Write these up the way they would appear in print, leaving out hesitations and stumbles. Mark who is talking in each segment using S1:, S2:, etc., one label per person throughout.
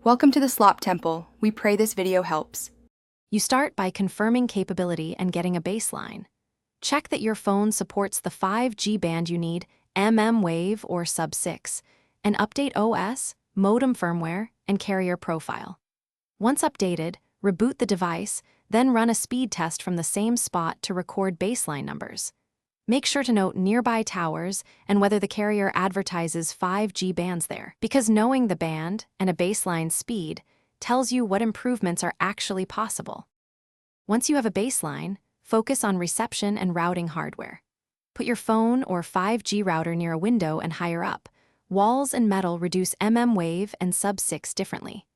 S1: Welcome to the Slop Temple. We pray this video helps.
S2: You start by confirming capability and getting a baseline. Check that your phone supports the 5G band you need, Wave or Sub-6, and update OS, modem firmware, and carrier profile. Once updated, reboot the device, then run a speed test from the same spot to record baseline numbers. Make sure to note nearby towers and whether the carrier advertises 5G bands there, because knowing the band and a baseline speed tells you what improvements are actually possible. Once you have a baseline, focus on reception and routing hardware. Put your phone or 5G router near a window and higher up. Walls and metal reduce Wave and Sub-6 differently.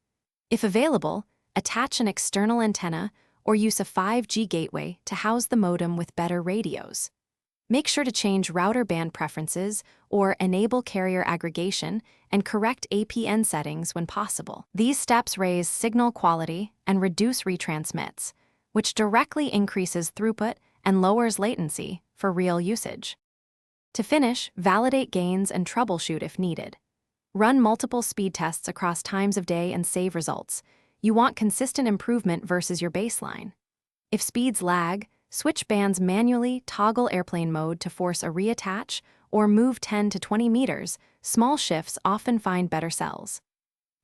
S2: If available, attach an external antenna or use a 5G gateway to house the modem with better radios. Make sure to change router band preferences or enable carrier aggregation and correct APN settings when possible. These steps raise signal quality and reduce retransmits, which directly increases throughput and lowers latency for real usage. To finish, validate gains and troubleshoot if needed. Run multiple speed tests across times of day and save results. You want consistent improvement versus your baseline. If speeds lag, switch bands manually, toggle airplane mode to force a reattach, or move 10 to 20 meters. Small shifts often find better cells.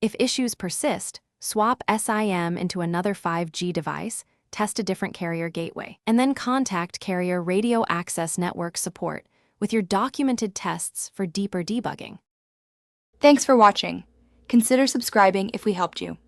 S2: If issues persist, swap SIM into another 5G device, test a different carrier gateway, and then contact carrier radio access network support with your documented tests for deeper debugging.
S1: Thanks for watching. Consider subscribing if we helped you.